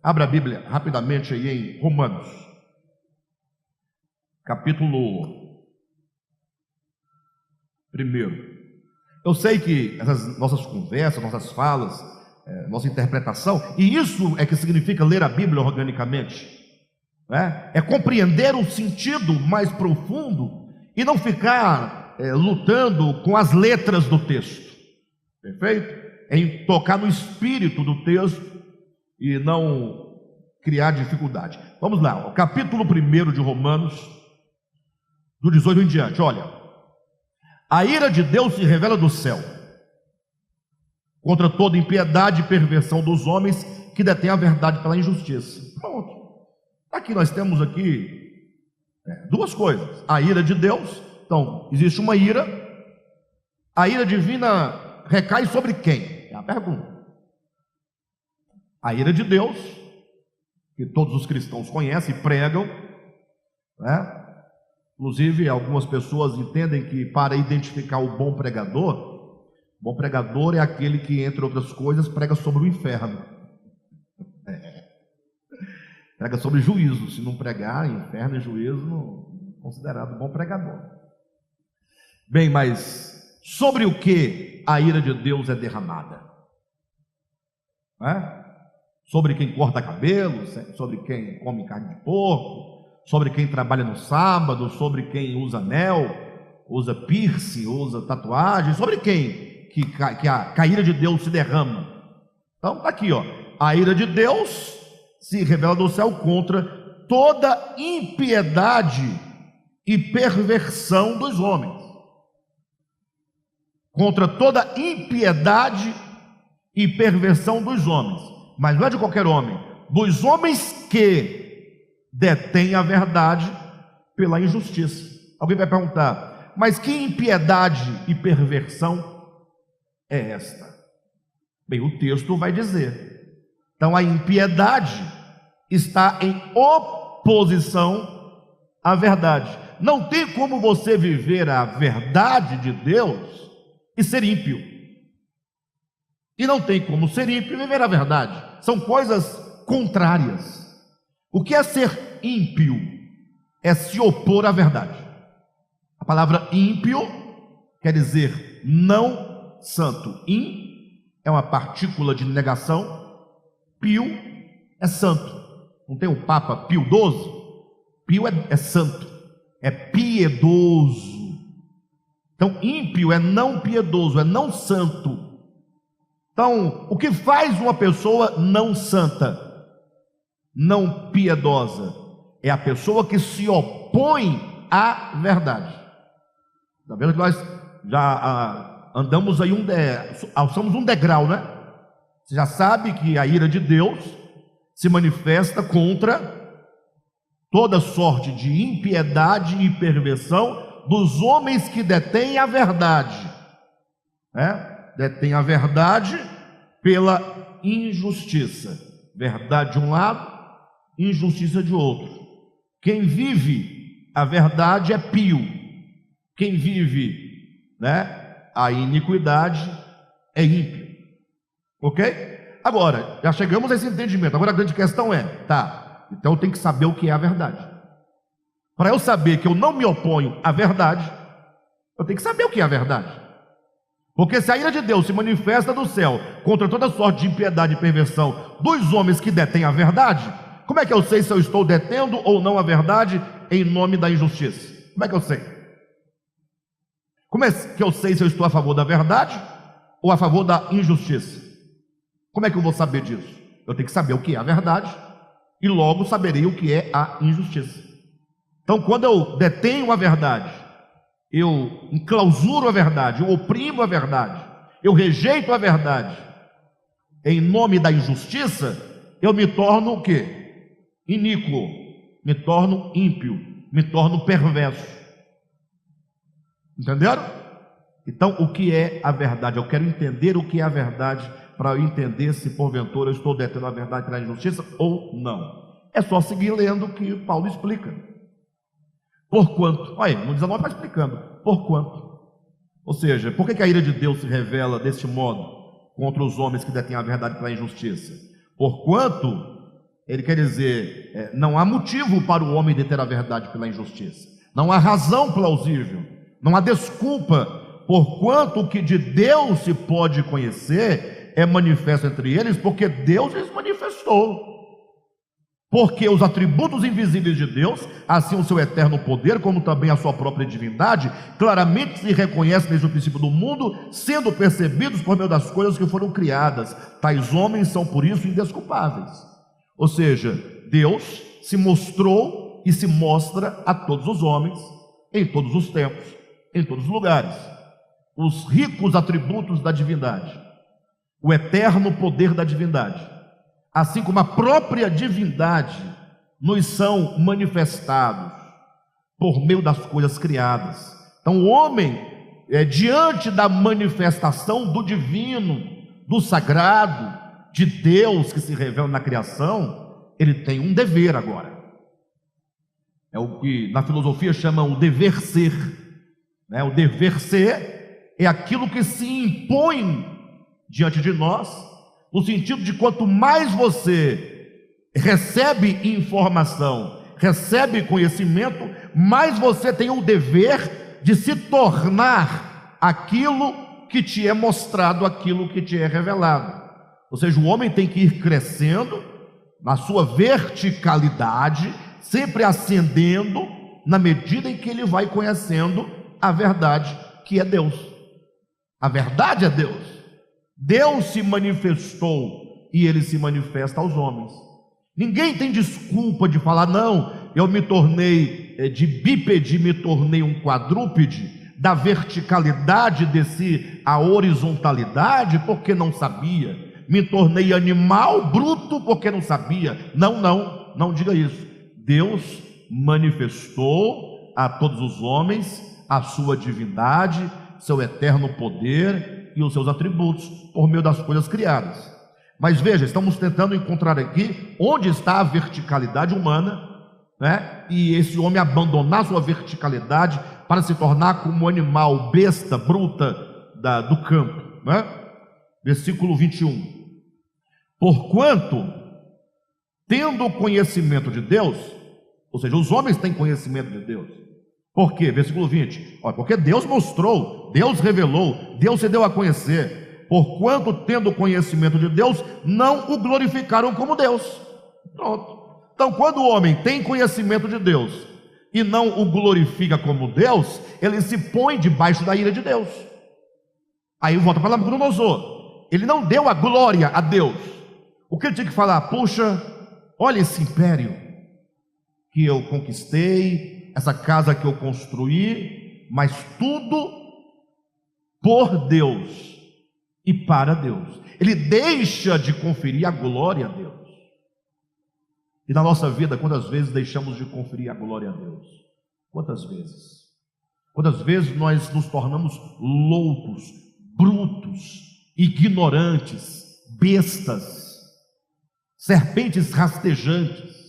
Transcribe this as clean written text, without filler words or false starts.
Abra a Bíblia rapidamente aí em Romanos, capítulo 1. Eu sei que essas nossas conversas, nossas falas, nossa interpretação, e isso é que significa ler a Bíblia organicamente, né? É compreender o sentido mais profundo e não ficar lutando com as letras do texto, perfeito? É em tocar no espírito do texto e não criar dificuldade. Vamos lá, o capítulo 1 de Romanos, do 18 em diante. Olha: a ira de Deus se revela do céu contra toda impiedade e perversão dos homens que detêm a verdade pela injustiça. Pronto. Aqui nós temos aqui duas coisas: a ira de Deus. Então, existe uma ira. A ira divina recai sobre quem? É a pergunta. A ira de Deus, que todos os cristãos conhecem e pregam, né? Inclusive, algumas pessoas entendem que para identificar o bom pregador é aquele que, entre outras coisas, prega sobre o inferno. Prega sobre juízo. Se não pregar, inferno e juízo, não é considerado bom pregador. Bem, mas sobre o que a ira de Deus é derramada? Sobre quem corta cabelo, sobre quem come carne de porco, sobre quem trabalha no sábado, sobre quem usa anel, usa piercing, usa tatuagem, sobre quem que a ira de Deus se derrama. Então está aqui, ó: a ira de Deus se revela do céu contra toda impiedade e perversão dos homens. Contra toda impiedade e perversão dos homens. Mas não é de qualquer homem, dos homens que detêm a verdade pela injustiça. Alguém vai perguntar: mas que impiedade e perversão é esta? Bem, o texto vai dizer. Então, a impiedade está em oposição à verdade. Não tem como você viver a verdade de Deus e ser ímpio. E não tem como ser ímpio e viver a verdade. São coisas contrárias. O que é ser ímpio? É se opor à verdade. A palavra ímpio quer dizer não santo. Im é uma partícula de negação. Pio é santo. Não tem o Papa Pio XII? Pio é santo, é piedoso. Então ímpio é não piedoso, é não santo. Então, o que faz uma pessoa não santa, não piedosa? É a pessoa que se opõe à verdade. Está vendo que nós já andamos aí alçamos um degrau, né? Você já sabe que a ira de Deus se manifesta contra toda sorte de impiedade e perversão dos homens que detêm a verdade, detém a verdade pela injustiça. Verdade de um lado, injustiça de outro. Quem vive a verdade é pio. Quem vive, a iniquidade é ímpio. Ok? Agora, já chegamos a esse entendimento. Agora a grande questão é, então eu tenho que saber o que é a verdade. Para eu saber que eu não me oponho à verdade, eu tenho que saber o que é a verdade. Porque se a ira de Deus se manifesta do céu contra toda sorte de impiedade e perversão dos homens que detêm a verdade, como é que eu sei se eu estou detendo ou não a verdade em nome da injustiça? Como é que eu sei? Como é que eu sei se eu estou a favor da verdade ou a favor da injustiça? Como é que eu vou saber disso? Eu tenho que saber o que é a verdade e logo saberei o que é a injustiça. Então, quando eu detenho a verdade, eu enclausuro a verdade, eu oprimo a verdade, eu rejeito a verdade em nome da injustiça, eu me torno o quê? Iníquo, me torno ímpio, me torno perverso. Entenderam? Então, o que é a verdade? Eu quero entender o que é a verdade para eu entender se porventura eu estou detendo a verdade pela injustiça ou não. É só seguir lendo o que Paulo explica. Porquanto, olha, no 19 está explicando, porquanto, ou seja, por que a ira de Deus se revela deste modo contra os homens que detêm a verdade pela injustiça? Porquanto Ele quer dizer, não há motivo para o homem deter a verdade pela injustiça, não há razão plausível, não há desculpa, porquanto o que de Deus se pode conhecer é manifesto entre eles, porque Deus lhes manifestou. Porque os atributos invisíveis de Deus, assim o seu eterno poder, como também a sua própria divindade, claramente se reconhecem desde o princípio do mundo, sendo percebidos por meio das coisas que foram criadas. Tais homens são por isso indesculpáveis. Ou seja, Deus se mostrou e se mostra a todos os homens, em todos os tempos, em todos os lugares. Os ricos atributos da divindade, o eterno poder da divindade, assim como a própria divindade, nos são manifestados por meio das coisas criadas. Então o homem, diante da manifestação do divino, do sagrado, de Deus que se revela na criação, ele tem um dever agora. É o que na filosofia chamam o dever ser, né? O dever ser é aquilo que se impõe diante de nós, no sentido de quanto mais você recebe informação, recebe conhecimento, mais você tem o dever de se tornar aquilo que te é mostrado, aquilo que te é revelado. Ou seja, o homem tem que ir crescendo na sua verticalidade, sempre ascendendo na medida em que ele vai conhecendo a verdade, que é Deus. A verdade é Deus. Deus se manifestou e ele se manifesta aos homens. Ninguém tem desculpa de falar, não, eu me tornei de bípede, me tornei um quadrúpede, da verticalidade desci à horizontalidade porque não sabia, me tornei animal bruto porque não sabia. Não diga isso. Deus manifestou a todos os homens a sua divindade, seu eterno poder e os seus atributos por meio das coisas criadas. Mas veja, estamos tentando encontrar aqui onde está a verticalidade humana, né? E esse homem abandonar sua verticalidade para se tornar como um animal, besta, bruta do campo, né? Versículo 21. Porquanto, tendo conhecimento de Deus, ou seja, os homens têm conhecimento de Deus. Por quê? Versículo 20. Porque Deus mostrou, Deus revelou, Deus se deu a conhecer. Porquanto, tendo conhecimento de Deus, não o glorificaram como Deus. Pronto. Então, quando o homem tem conhecimento de Deus e não o glorifica como Deus, ele se põe debaixo da ira de Deus. Aí volta para Nabucodonosor. Ele não deu a glória a Deus. O que ele tinha que falar? Puxa, olha esse império que eu conquistei, essa casa que eu construí, mas tudo por Deus e para Deus. Ele deixa de conferir a glória a Deus. E na nossa vida, quantas vezes deixamos de conferir a glória a Deus? Quantas vezes? Quantas vezes nós nos tornamos loucos, brutos, ignorantes, bestas, serpentes rastejantes,